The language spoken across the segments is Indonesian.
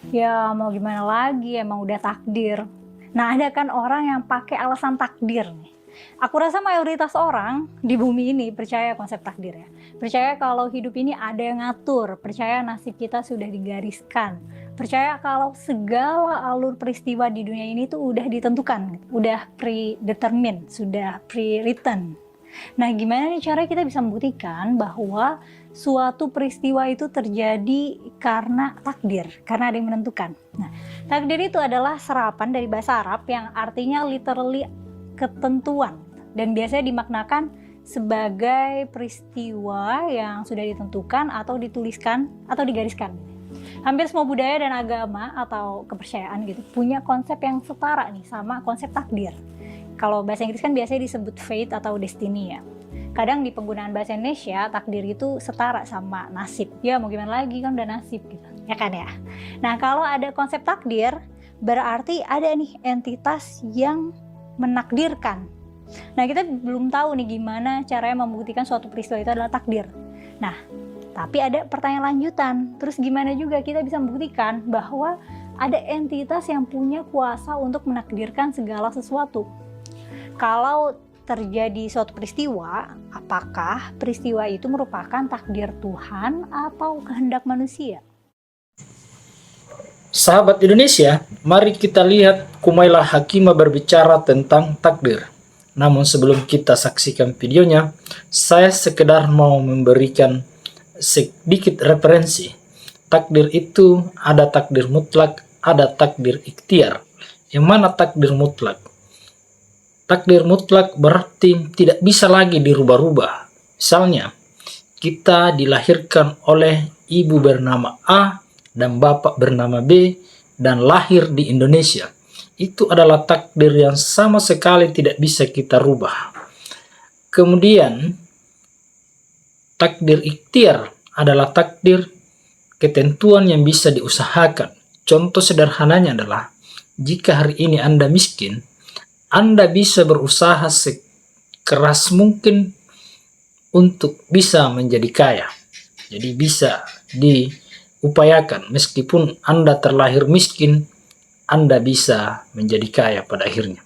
Ya mau gimana lagi, emang udah takdir. Nah ada kan orang yang pakai alasan takdir nih. Aku rasa mayoritas orang di bumi ini percaya konsep takdir ya. Percaya kalau hidup ini ada yang ngatur, percaya nasib kita sudah digariskan. Percaya kalau segala alur peristiwa di dunia ini tuh udah ditentukan, udah predetermined, sudah pre-written. Nah, gimana nih cara kita bisa membuktikan bahwa suatu peristiwa itu terjadi karena takdir, karena ada yang menentukan. Nah, takdir itu adalah serapan dari bahasa Arab yang artinya literally ketentuan dan biasanya dimaknakan sebagai peristiwa yang sudah ditentukan atau dituliskan atau digariskan. Hampir semua budaya dan agama atau kepercayaan gitu punya konsep yang setara nih sama konsep takdir. Kalau bahasa Inggris kan biasanya disebut fate atau destiny ya. Kadang di penggunaan bahasa Indonesia takdir itu setara sama nasib. Ya mau gimana lagi kan udah nasib gitu. Ya kan ya. Nah kalau ada konsep takdir berarti ada nih entitas yang menakdirkan. Nah kita belum tahu nih gimana caranya membuktikan suatu peristiwa itu adalah takdir. Nah tapi ada pertanyaan lanjutan. Terus gimana juga kita bisa membuktikan bahwa ada entitas yang punya kuasa untuk menakdirkan segala sesuatu. Kalau terjadi suatu peristiwa, apakah peristiwa itu merupakan takdir Tuhan atau kehendak manusia? Sahabat Indonesia, mari kita lihat Kumaila Hakimah berbicara tentang takdir. Namun sebelum kita saksikan videonya, saya sekedar mau memberikan sedikit referensi. Takdir itu ada takdir mutlak, ada takdir ikhtiar. Yang mana takdir mutlak? Takdir mutlak berarti tidak bisa lagi dirubah-rubah. Misalnya, kita dilahirkan oleh ibu bernama A dan bapak bernama B dan lahir di Indonesia. Itu adalah takdir yang sama sekali tidak bisa kita rubah. Kemudian, takdir ikhtiar adalah takdir ketentuan yang bisa diusahakan. Contoh sederhananya adalah, jika hari ini Anda miskin, Anda bisa berusaha sekeras mungkin untuk bisa menjadi kaya. Jadi bisa diupayakan, meskipun Anda terlahir miskin, Anda bisa menjadi kaya pada akhirnya.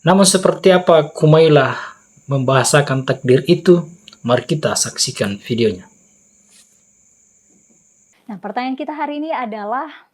Namun seperti apa Kumaila membahasakan takdir itu? Mari kita saksikan videonya. Nah pertanyaan kita hari ini adalah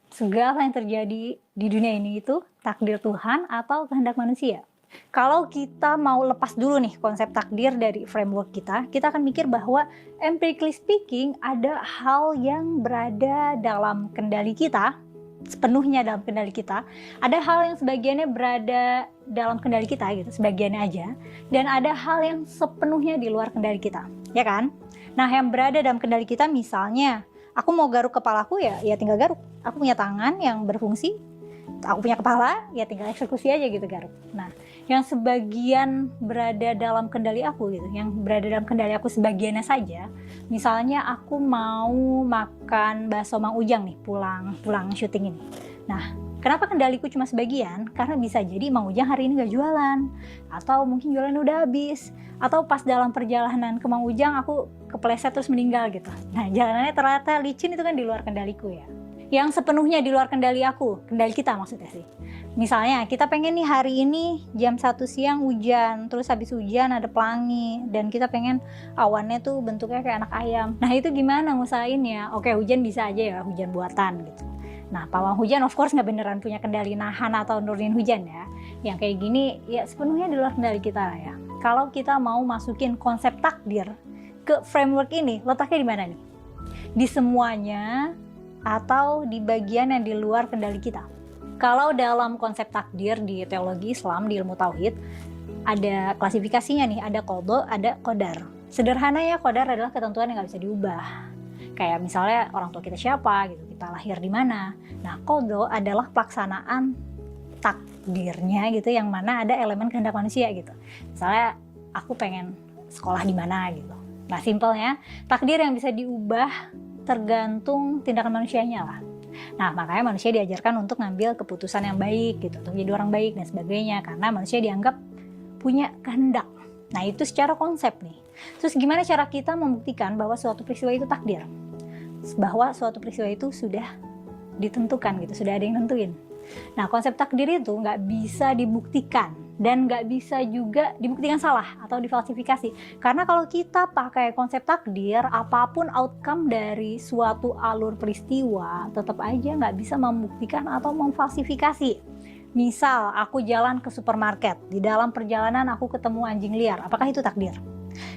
segala yang terjadi di dunia ini itu takdir Tuhan atau kehendak manusia. Kalau kita mau lepas dulu nih konsep takdir dari framework kita akan mikir bahwa empirically speaking ada hal yang berada dalam kendali kita, sepenuhnya dalam kendali kita. Ada hal yang sebagiannya berada dalam kendali kita gitu, sebagiannya aja. Dan ada hal yang sepenuhnya di luar kendali kita, ya kan? Nah yang berada dalam kendali kita misalnya, aku mau garuk kepalaku ya tinggal garuk. Aku punya tangan yang berfungsi, aku punya kepala, ya tinggal eksekusi aja gitu garuk. Nah, yang sebagian berada dalam kendali aku gitu, yang berada dalam kendali aku sebagiannya saja. Misalnya aku mau makan bakso Mang Ujang nih, pulang syuting ini. Nah, kenapa kendaliku cuma sebagian? Karena bisa jadi Mang Ujang hari ini gak jualan, atau mungkin jualan udah habis, atau pas dalam perjalanan ke Mang Ujang aku kepleset terus meninggal gitu. Nah, jalanannya ternyata licin, itu kan di luar kendaliku ya. Yang sepenuhnya di luar kendali aku, kendali kita maksudnya sih. Misalnya kita pengen nih hari ini jam 1 siang hujan, terus habis hujan ada pelangi, dan kita pengen awannya tuh bentuknya kayak anak ayam. Nah itu gimana ngusahainnya? Oke, hujan bisa aja ya, hujan buatan gitu. Nah pawang hujan of course nggak beneran punya kendali nahan atau nurunin hujan ya. Yang kayak gini ya sepenuhnya di luar kendali kita lah ya. Kalau kita mau masukin konsep takdir ke framework ini, letaknya di mana nih? Di semuanya atau di bagian yang di luar kendali kita? Kalau dalam konsep takdir di teologi Islam, di ilmu tauhid, ada klasifikasinya nih, ada qadha, ada qadar. Sederhananya qadar adalah ketentuan yang nggak bisa diubah. Kayak misalnya orang tua kita siapa gitu, kita lahir di mana. Nah qadha adalah pelaksanaan takdirnya gitu, yang mana ada elemen kehendak manusia gitu. Misalnya aku pengen sekolah di mana gitu. Nah simpelnya takdir yang bisa diubah tergantung tindakan manusianya lah. Nah makanya manusia diajarkan untuk ngambil keputusan yang baik gitu, untuk jadi orang baik dan sebagainya, karena manusia dianggap punya kehendak. Nah itu secara konsep nih. Terus gimana cara kita membuktikan bahwa suatu peristiwa itu takdir, bahwa suatu peristiwa itu sudah ditentukan gitu, sudah ada yang nentuin. Nah, konsep takdir itu nggak bisa dibuktikan dan nggak bisa juga dibuktikan salah atau difalsifikasi. Karena kalau kita pakai konsep takdir, apapun outcome dari suatu alur peristiwa tetap aja nggak bisa membuktikan atau memfalsifikasi. Misal aku jalan ke supermarket, di dalam perjalanan aku ketemu anjing liar, apakah itu takdir?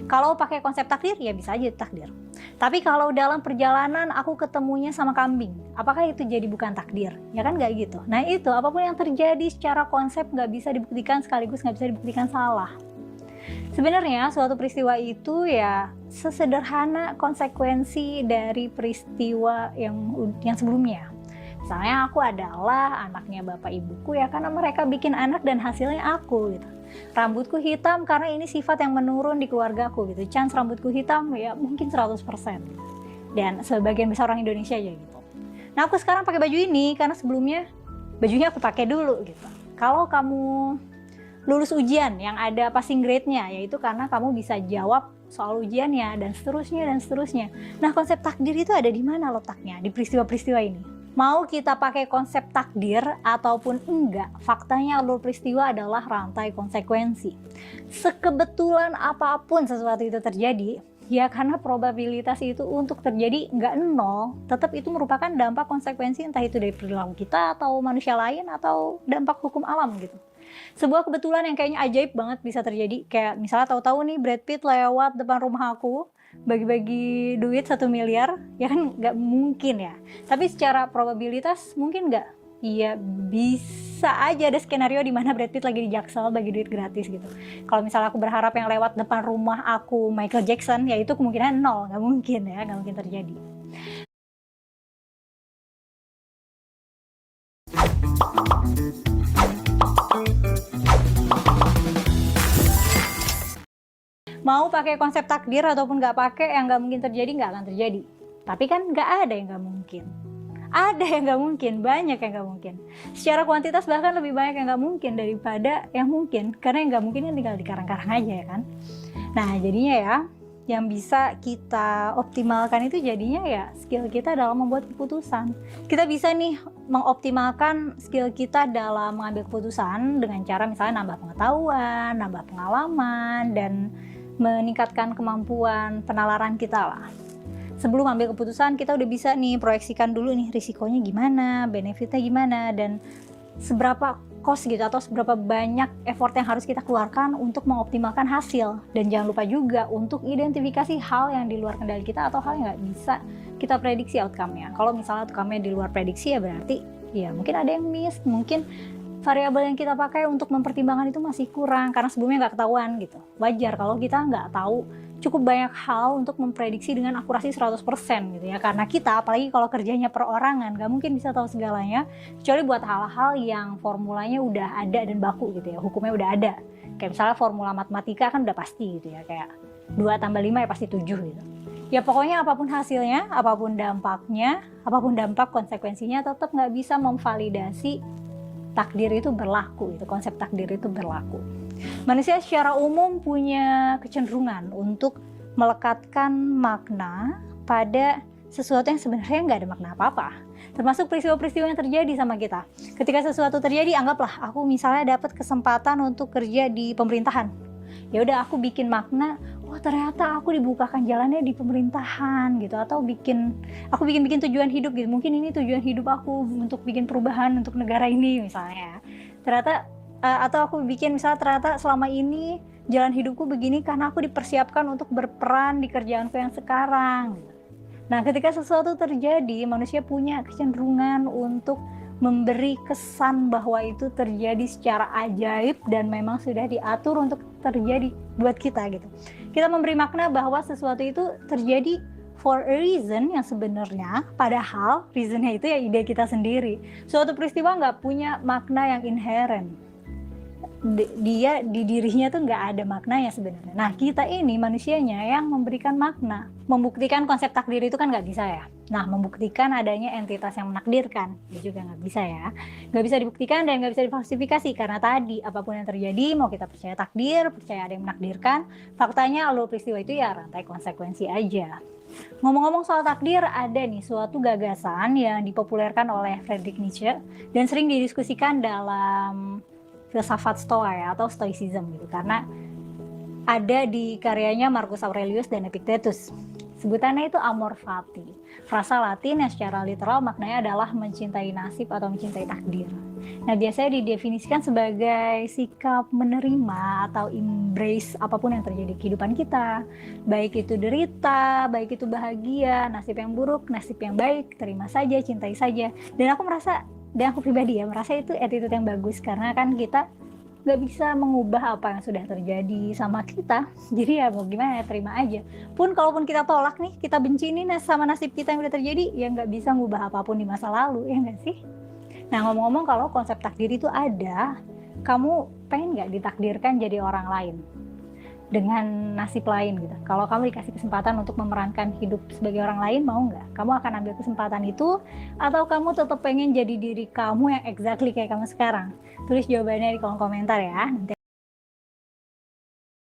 Kalau pakai konsep takdir, ya bisa aja takdir. Tapi kalau dalam perjalanan aku ketemunya sama kambing, apakah itu jadi bukan takdir? Ya kan nggak gitu. Nah itu, apapun yang terjadi secara konsep nggak bisa dibuktikan sekaligus nggak bisa dibuktikan salah. Sebenarnya suatu peristiwa itu ya sesederhana konsekuensi dari peristiwa yang sebelumnya. Misalnya aku adalah anaknya bapak ibuku ya karena mereka bikin anak dan hasilnya aku gitu. Rambutku hitam karena ini sifat yang menurun di keluargaku gitu. Chance rambutku hitam ya mungkin 100%. Dan sebagian besar orang Indonesia aja gitu. Nah aku sekarang pakai baju ini karena sebelumnya bajunya aku pakai dulu gitu. Kalau kamu lulus ujian yang ada passing grade-nya, yaitu karena kamu bisa jawab soal ujiannya dan seterusnya dan seterusnya. Nah konsep takdir itu ada di mana letaknya di peristiwa-peristiwa ini? Mau kita pakai konsep takdir ataupun enggak, faktanya alur peristiwa adalah rantai konsekuensi. Sekebetulan apapun sesuatu itu terjadi, ya karena probabilitas itu untuk terjadi enggak nol, tetap itu merupakan dampak konsekuensi entah itu dari perilaku kita atau manusia lain atau dampak hukum alam gitu. Sebuah kebetulan yang kayaknya ajaib banget bisa terjadi, kayak misalnya tahu-tahu nih Brad Pitt lewat depan rumah aku, bagi-bagi duit 1 miliar, ya kan nggak mungkin ya. Tapi secara probabilitas mungkin nggak? Iya bisa aja ada skenario di mana Brad Pitt lagi di Jaksel bagi duit gratis gitu. Kalau misalnya aku berharap yang lewat depan rumah aku Michael Jackson, ya itu kemungkinan nol, nggak mungkin ya, nggak mungkin terjadi. Mau pakai konsep takdir ataupun nggak pakai, yang nggak mungkin terjadi nggak akan terjadi. Tapi kan nggak ada yang nggak mungkin. Ada yang nggak mungkin, banyak yang nggak mungkin. Secara kuantitas bahkan lebih banyak yang nggak mungkin daripada yang mungkin. Karena yang nggak mungkin kan tinggal dikarang-karang aja ya kan. Nah jadinya ya, yang bisa kita optimalkan itu jadinya ya skill kita dalam membuat keputusan. Kita bisa nih mengoptimalkan skill kita dalam mengambil keputusan dengan cara misalnya nambah pengetahuan, nambah pengalaman, dan meningkatkan kemampuan penalaran kita lah. Sebelum ambil keputusan kita udah bisa nih proyeksikan dulu nih risikonya gimana, benefitnya gimana, dan seberapa cost gitu atau seberapa banyak effort yang harus kita keluarkan untuk mengoptimalkan hasil. Dan jangan lupa juga untuk identifikasi hal yang di luar kendali kita atau hal yang nggak bisa kita prediksi outcome-nya. Kalau misalnya outcome-nya di luar prediksi ya berarti ya mungkin ada yang miss, mungkin variabel yang kita pakai untuk mempertimbangkan itu masih kurang karena sebelumnya nggak ketahuan gitu. Wajar kalau kita nggak tahu cukup banyak hal untuk memprediksi dengan akurasi 100% gitu ya. Karena kita, apalagi kalau kerjanya perorangan, nggak mungkin bisa tahu segalanya, kecuali buat hal-hal yang formulanya udah ada dan baku gitu ya, hukumnya udah ada. Kayak misalnya formula matematika kan udah pasti gitu ya, kayak 2 tambah 5 ya pasti 7 gitu. Ya pokoknya apapun hasilnya, apapun dampaknya, apapun dampak konsekuensinya tetap nggak bisa memvalidasi takdir itu berlaku, itu konsep takdir itu berlaku. Manusia secara umum punya kecenderungan untuk melekatkan makna pada sesuatu yang sebenarnya nggak ada makna apa-apa. Termasuk peristiwa-peristiwa yang terjadi sama kita. Ketika sesuatu terjadi, anggaplah aku misalnya dapat kesempatan untuk kerja di pemerintahan. Ya udah aku bikin makna, oh ternyata aku dibukakan jalannya di pemerintahan gitu, atau aku bikin tujuan hidup gitu. Mungkin ini tujuan hidup aku untuk bikin perubahan untuk negara ini misalnya. Ternyata atau aku bikin misalnya ternyata selama ini jalan hidupku begini karena aku dipersiapkan untuk berperan di kerjaanku yang sekarang. Nah, ketika sesuatu terjadi, manusia punya kecenderungan untuk memberi kesan bahwa itu terjadi secara ajaib dan memang sudah diatur untuk terjadi buat kita gitu. Kita memberi makna bahwa sesuatu itu terjadi for a reason yang sebenarnya padahal reasonnya itu ya ide kita sendiri. Suatu peristiwa nggak punya makna yang inherent. Dia di dirinya tuh nggak ada maknanya sebenarnya. Nah kita ini manusianya yang memberikan makna. Membuktikan konsep takdir itu kan nggak bisa ya. Nah membuktikan adanya entitas yang menakdirkan itu juga nggak bisa ya. Nggak bisa dibuktikan dan nggak bisa difalsifikasi karena tadi apapun yang terjadi, mau kita percaya takdir, percaya ada yang menakdirkan, faktanya alur peristiwa itu ya rantai konsekuensi aja. Ngomong-ngomong soal takdir, ada nih suatu gagasan yang dipopulerkan oleh Friedrich Nietzsche dan sering didiskusikan dalam filsafat Stoa ya, atau Stoicism gitu, karena ada di karyanya Marcus Aurelius dan Epictetus. Sebutannya itu amor fati. Frasa Latin yang secara literal maknanya adalah mencintai nasib atau mencintai takdir. Nah, biasanya didefinisikan sebagai sikap menerima atau embrace apapun yang terjadi di kehidupan kita. Baik itu derita, baik itu bahagia, nasib yang buruk, nasib yang baik, terima saja, cintai saja. Dan aku pribadi ya merasa itu attitude yang bagus, karena kan kita nggak bisa mengubah apa yang sudah terjadi sama kita, jadi ya mau gimana ya, terima aja. Kalaupun kita tolak nih, kita benci nih sama nasib kita yang udah terjadi, ya nggak bisa ngubah apapun di masa lalu, ya nggak sih? Nah, ngomong-ngomong, kalau konsep takdir itu ada, kamu pengen nggak ditakdirkan jadi orang lain dengan nasib lain gitu? Kalau kamu dikasih kesempatan untuk memerankan hidup sebagai orang lain, mau nggak? Kamu akan ambil kesempatan itu, atau kamu tetap pengen jadi diri kamu yang exactly kayak kamu sekarang? Tulis jawabannya di kolom komentar ya. Nanti